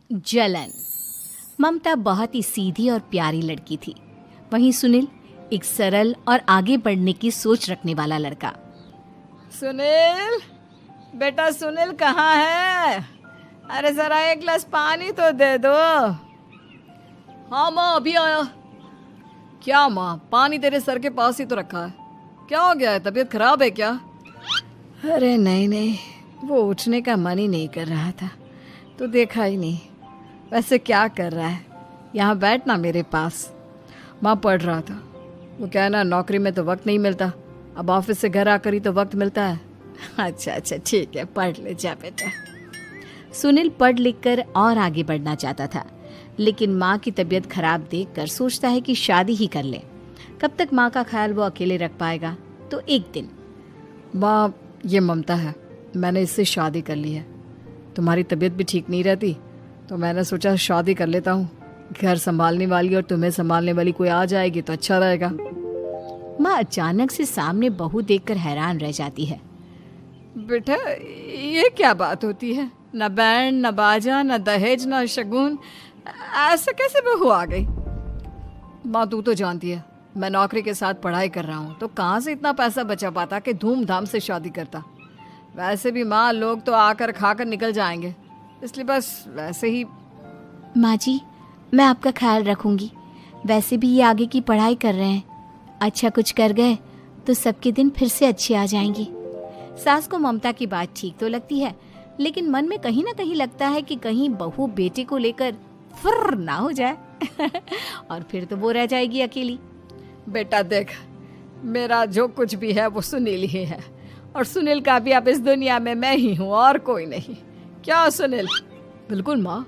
जलन। ममता बहुत ही सीधी और प्यारी लड़की थी, वहीं सुनील एक सरल और आगे बढ़ने की सोच रखने वाला लड़का। सुनील, बेटा सुनील कहाँ है? अरे जरा एक गिलास पानी तो दे दो। हाँ माँ, अभी आया। क्या माँ, पानी तेरे सर के पास ही तो रखा है, क्या हो गया है? तबीयत खराब है क्या? अरे नहीं नहीं, वो उठने का मन ही नहीं कर रहा था तो देखा ही नहीं। वैसे क्या कर रहा है? यहाँ बैठना मेरे पास। माँ पढ़ रहा था। वो कहना नौकरी में तो वक्त नहीं मिलता, अब ऑफिस से घर आकर ही तो वक्त मिलता है। अच्छा अच्छा ठीक है, पढ़ ले जा बेटा। सुनील पढ़ लिख कर और आगे बढ़ना चाहता था, लेकिन माँ की तबीयत खराब देखकर सोचता है कि शादी ही कर ले। कब तक माँ का ख्याल वो अकेले रख पाएगा? तो एक दिन, माँ ये ममता है, मैंने इससे शादी कर ली है। तुम्हारी तबीयत भी ठीक नहीं रहती तो मैंने सोचा शादी कर लेता हूँ। घर संभालने वाली और तुम्हें संभालने वाली कोई आ जाएगी तो अच्छा रहेगा। माँ अचानक से सामने बहू देखकर हैरान रह जाती है। बेटा ये क्या बात होती है? न बैंड, न बाजा, न दहेज, न शगुन, ऐसे कैसे बहू आ गई? माँ तू तो जानती है मैं नौकरी के साथ पढ़ाई कर रहा हूँ, तो कहाँ से इतना पैसा बचा पाता कि धूमधाम से शादी करता। वैसे भी माँ लोग तो आकर खाकर निकल जाएंगे, इसलिए बस वैसे ही। माँ जी, मैं आपका ख्याल रखूंगी। वैसे भी ये आगे की पढ़ाई कर रहे हैं, अच्छा कुछ कर गए तो सबके दिन फिर से अच्छे आ जाएंगे। सास को ममता की बात ठीक तो लगती है, लेकिन मन में कहीं ना कहीं लगता है कि कहीं बहू बेटे को लेकर फुर्र ना हो जाए और फिर तो वो रह जाएगी अकेली। बेटा देख, मेरा जो कुछ भी है वो सुनील ही है, और सुनील का भी अब इस दुनिया में मैं ही हूँ और कोई नहीं। क्या सुनील? बिल्कुल माँ,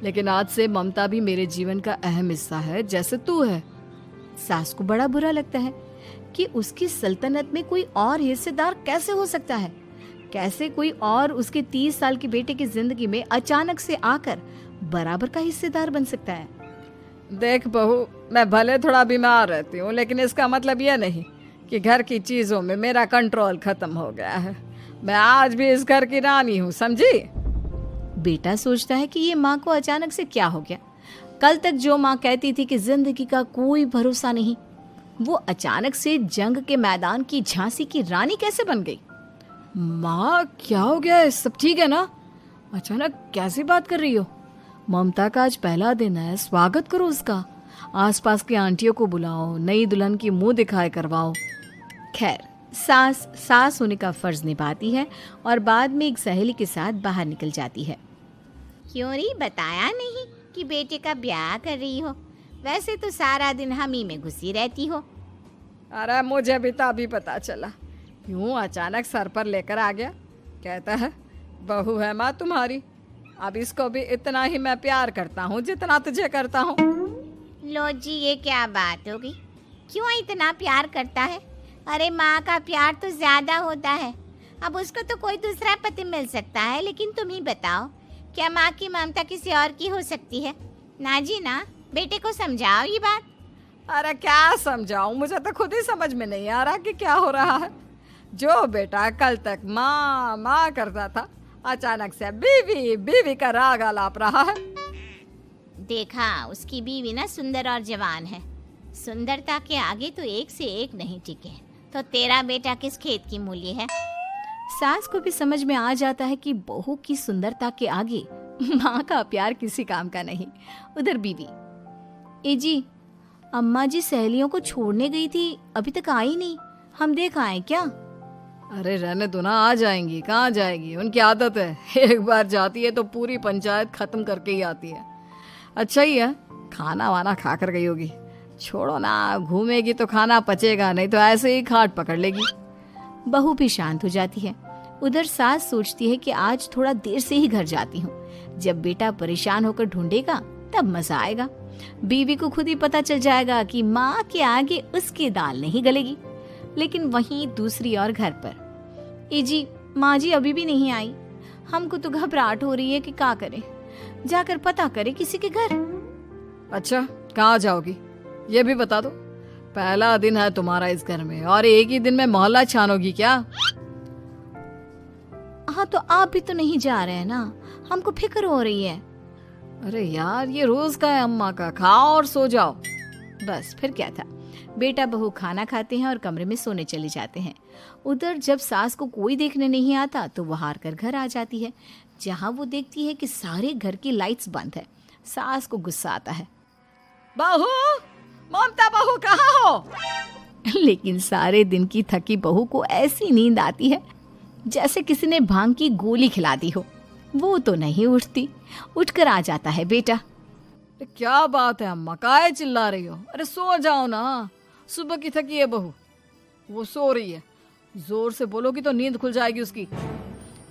लेकिन आज से ममता भी मेरे जीवन का अहम हिस्सा है, जैसे तू है। सास को बड़ा बुरा लगता है कि उसकी सल्तनत में कोई और हिस्सेदार कैसे हो सकता है। कैसे कोई और उसके 30 साल के बेटे की जिंदगी में अचानक से आकर बराबर का हिस्सेदार बन सकता है। देख बहू, मैं भले थोड़ा बीमार रहती हूँ, लेकिन इसका मतलब यह नहीं कि घर की चीजों में मेरा कंट्रोल खत्म हो गया है। मैं आज भी इस घर की रानी हूँ, समझी? बेटा सोचता है कि ये माँ को अचानक से क्या हो गया। कल तक जो माँ कहती थी कि जिंदगी का कोई भरोसा नहीं, वो अचानक से जंग के मैदान की झांसी की रानी कैसे बन गई? माँ क्या हो गया है? सब ठीक है ना? अचानक कैसी बात कर रही हो? ममता का आज पहला दिन है, स्वागत करो उसका। आसपास की आंटियों को बुलाओ, नई दुल्हन की मुंह दिखाए करवाओ। खैर, सास होने का फर्ज निभाती है और बाद में एक सहेली के साथ बाहर निकल जाती है। क्यों नहीं बताया नहीं कि बेटे का ब्याह कर रही हो? वैसे तो सारा दिन हम ही में घुसी रहती हो। अरे मुझे भी तो अभी पता चला, यूं अचानक सर पर लेकर आ गया। कहता है बहू है माँ तुम्हारी, अब इसको भी इतना ही मैं प्यार करता हूँ जितना तुझे करता हूँ। लो जी, ये क्या बात होगी? क्यों इतना प्यार करता है? अरे माँ का प्यार तो ज्यादा होता है। अब उसको तो कोई दूसरा पति मिल सकता है, लेकिन तुम ही बताओ, क्या माँ की ममता किसी और की हो सकती है? ना जी ना, बेटे को समझाओ ये बात। अरे क्या समझाऊं, मुझे तो खुद ही समझ में नहीं आ रहा कि क्या हो रहा है। जो बेटा कल तक माँ माँ करता था, अचानक से बीवी बीवी का राग आलाप रहा है। देखा, उसकी बीवी ना सुंदर और जवान है। सुंदरता के आगे तो एक से एक नहीं टिके, तो तेरा बेटा किस खेत की मूली है? सास को भी समझ में आ जाता है कि बहू की सुंदरता के आगे माँ का प्यार किसी काम का नहीं। उधर बीवी, ए जी, अम्मा जी सहेलियों को छोड़ने गई थी, अभी तक आई नहीं, हम देख आए क्या? अरे रहने दो ना, आ जाएंगी। कहाँ जाएगी, उनकी आदत है, एक बार जाती है तो पूरी पंचायत खत्म करके ही आती है। अच्छा ही है, खाना वाना खा कर गई होगी। छोड़ो ना, घूमेगी तो खाना पचेगा, नहीं तो ऐसे ही खाट पकड़ लेगी। बहू भी शांत हो जाती है। उधर सास सोचती है कि आज थोड़ा देर से ही घर जाती हूँ, जब बेटा परेशान होकर ढूंढेगा तब मजा आएगा। बीवी को खुद ही पता चल जाएगा कि माँ के आगे उसकी दाल नहीं गलेगी। लेकिन वहीं दूसरी ओर घर पर, ए जी, माँ जी अभी भी नहीं आई, हमको तो घबराहट हो रही है कि क्या करें, जाकर पता करें किसी के घर। अच्छा, कहाँ जाओगी ये भी बता दो। पहला दिन है तुम्हारा इस घर में और एक ही दिन में मोहल्ला छानोगी क्या? हाँ, तो आप भी तो नहीं जा रहे हैं ना, हमको फिक्र हो रही है। अरे यार, ये रोज का है अम्मा का, खाओ और सो जाओ। बस फिर क्या था। बेटा बहू खाना खाते हैं और कमरे में सोने चले जाते हैं। उधर जब सास को कोई देखने नहीं आता तो वो हार कर घर आ जाती है, जहाँ वो देखती है कि सारे घर की लाइट्स बंद है। सास को गुस्सा आता है। बहू, ममता बहू कहाँ हो? लेकिन सारे दिन की थकी बहू को ऐसी नींद आती है जैसे किसी ने भांग की गोली खिला दी हो। वो तो नहीं उठती। उठकर आ जाता है बेटा। क्या बात है अम्मा, काहे चिल्ला रही हो? अरे सो जाओ ना, सुबह की थकी है बहू, वो सो रही है। जोर से बोलोगी तो नींद खुल जाएगी उसकी।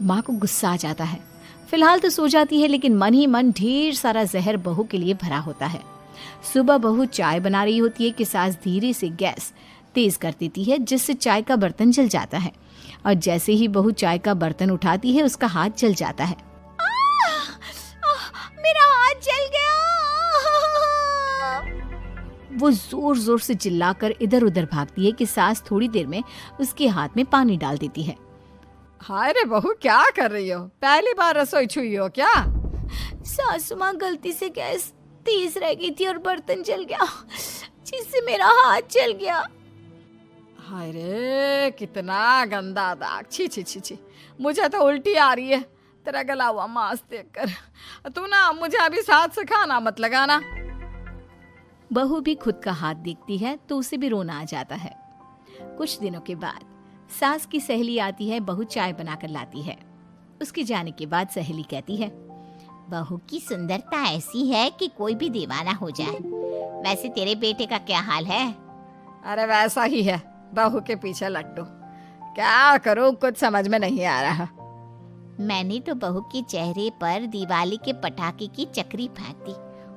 माँ को गुस्सा आ जाता है। फिलहाल तो सो जाती है, लेकिन मन ही मन ढेर सारा जहर बहू के लिए भरा होता है। सुबह बहू चाय बना रही होती है कि सास धीरे से गैस तेज कर देती है, जिससे चाय का बर्तन जल जाता है। और जैसे ही बहू चाय का बर्तन उठाती है उसका हाथ जल जाता है। मेरा हाथ जल गया। वो जोर जोर से चिल्लाकर इधर उधर भागती है कि सास थोड़ी देर में उसके हाथ में पानी डाल देती है। हाय रे बहू, क्या कर रही हो? पहली बार रसोई छुई हो क्या? सासू माँ गलती से गैस तेज रह गई थी और बर्तन जल गया, जिससे मेरा हाथ जल गया। हाय रे, कितना गंदा दाग। छी छी छी छी, मुझे तो उल्टी आ रही है तेरा गला हुआ मांस देखकर। तू ना मुझे अभी साथ से खाना मत लगाना। बहू भी खुद का हाथ देखती है तो उसे भी रोना आ जाता है। कुछ दिनों के बाद सास की सहेली आती है। बहू चाय बनाकर लाती है। उसके जाने के बाद सहेली कहती है, बहू की सुंदरता ऐसी है कि कोई भी दीवाना हो जाए। वैसे तेरे बेटे का क्या हाल है? अरे वैसा ही है, बहू के पीछे लट्टू। क्या करूं, कुछ समझ में नहीं आ रहा। मैंने तो बहू के चेहरे पर दिवाली के पटाखे की चक्री फेंक दी,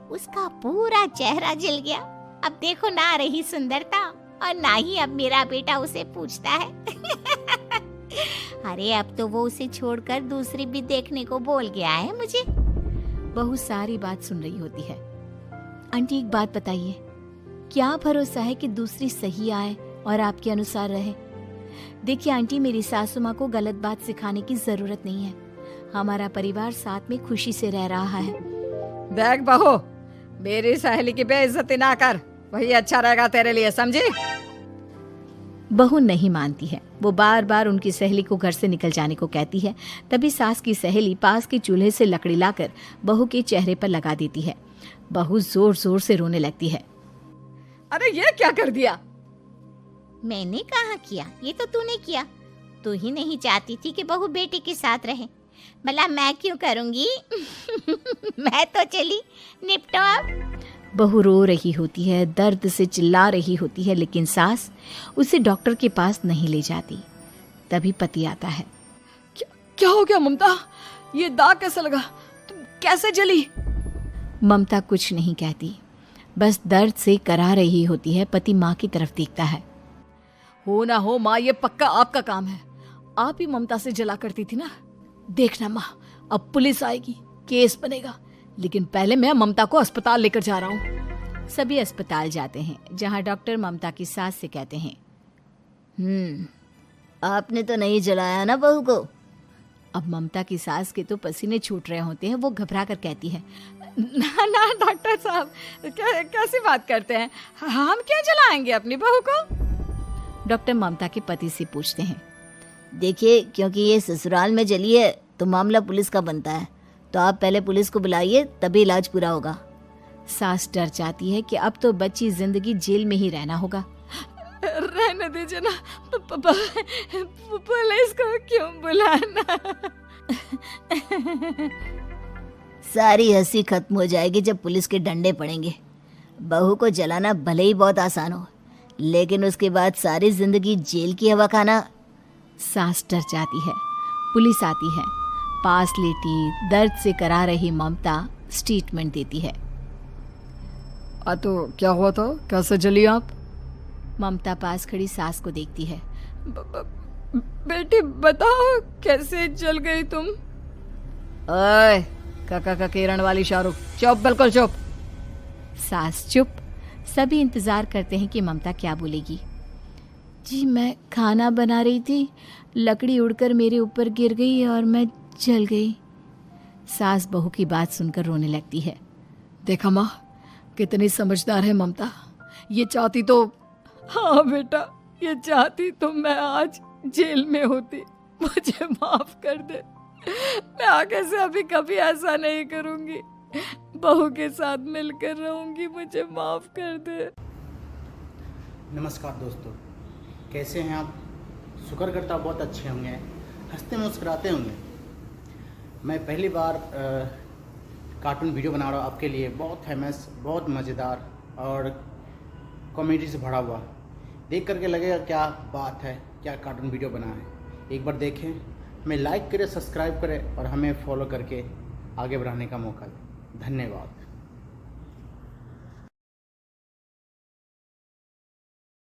उसका पूरा चेहरा जल गया। अब देखो ना रही सुंदरता, और ना ही अब मेरा बेटा उसे पूछता है। अरे अब तो वो उसे छोड़कर दूसरी भी देखने को बोल गया है मुझे। बहू सारी बात सुन रही होती है। आंटी एक बात बताइए, क्या भरोसा है कि दूसरी सही आए और आपके अनुसार रहे? देखिए आंटी, मेरी सासू माँ को गलत बात सिखाने की जरूरत नहीं है। हमारा परिवार साथ में खुशी से रह रहा है। देख बहू, मेरी सहेली की बेइज्जती ना कर, वही अच्छा रहेगा तेरे लिए, समझी? बहू नहीं मानती है। वो बार बार उनकी सहेली को घर से निकल जाने को कहती है। तभी सास की सहेली पास के चूल्हे से लकड़ी लाकर बहू के चेहरे पर लगा देती है। बहू जोर जोर से रोने लगती है। अरे ये क्या कर दिया? मैंने कहाँ किया, ये तो तूने किया। तू ही नहीं चाहती थी कि बहू बेटे के साथ रहे, भला मैं क्यों करूंगी? मैं तो चली, निपटो अब। बहू रो रही होती है, दर्द से चिल्ला रही होती है, लेकिन सास उसे डॉक्टर के पास नहीं ले जाती। तभी पति आता है। क्या हो गया ममता? ये दाग कैसे लगा? तुम कैसे जली? ममता कुछ नहीं कहती, बस दर्द से करा रही होती है। पति माँ की तरफ देखता है। हो ना हो माँ, ये पक्का आपका काम है। आप ही ममता से जला करती थी ना। देखना माँ, अब पुलिस आएगी, केस बनेगा, लेकिन पहले मैं ममता को अस्पताल लेकर जा रहा हूँ। सभी अस्पताल जाते हैं, जहाँ डॉक्टर ममता की सास से कहते हैं, आपने तो नहीं जलाया ना बहू को? अब ममता की सास के तो पसीने छूट रहे होते हैं। वो घबरा कर कहती है, ना ना डॉक्टर साहब, कैसी बात करते हैं? हम क्या जलाएंगे अपनी बहू को? डॉक्टर ममता के पति से पूछते हैं। देखिए, क्योंकि ये ससुराल में जली है तो मामला पुलिस का बनता है, तो आप पहले पुलिस को बुलाइए, तभी इलाज पूरा होगा। सास डर जाती है कि अब तो बच्ची जिंदगी जेल में ही रहना होगा। रहने दीजिए ना, पुलिस को क्यों बुलाना? सारी हंसी खत्म हो जाएगी जब पुलिस के डंडे पड़ेंगे। बहू को जलाना भले ही बहुत आसान हो, लेकिन उसके बाद सारी जिंदगी जेल की हवा खाना। सास डर जाती है। पुलिस आती है। पास लेटी दर्द से करा रही ममता स्टेटमेंट देती है। तो क्या हुआ था? कैसे जली आप? ममता पास खड़ी सास को देखती है। बेटी बताओ, कैसे जल गई तुम? ओए, काका का किरण वाली शाहरुख, चुप, बिल्कुल चुप। सास चुप। सभी इंतजार करते हैं कि ममता क्या बोलेगी। जी मैं खाना बना रही थी, लकड़ी उड़कर मेरे ऊपर गिर गई और मैं जल गई। सास बहू की बात सुनकर रोने लगती है। देखा माँ, कितनी समझदार है ममता। ये चाहती तो, हाँ बेटा, ये चाहती तो मैं आज जेल में होती। मुझे माफ कर दे। मैं आगे से अभी कभी ऐसा नहीं करूंगी। बहू के साथ मिलकर रहूंगी। मुझे माफ कर दे। नमस्कार दोस्तों, कैसे हैं आप? शुक्र करता बहुत अच्छे होंगे, हंसते मुस्कुराते होंगे। मैं पहली बार कार्टून वीडियो बना रहा हूँ आपके लिए, बहुत फेमस, बहुत मज़ेदार और कॉमेडी से भरा हुआ। देख करके लगेगा क्या बात है, क्या कार्टून वीडियो बना है। एक बार देखें, हमें लाइक करें, सब्सक्राइब करें और हमें फॉलो करके आगे बढ़ाने का मौका दें। धन्यवाद।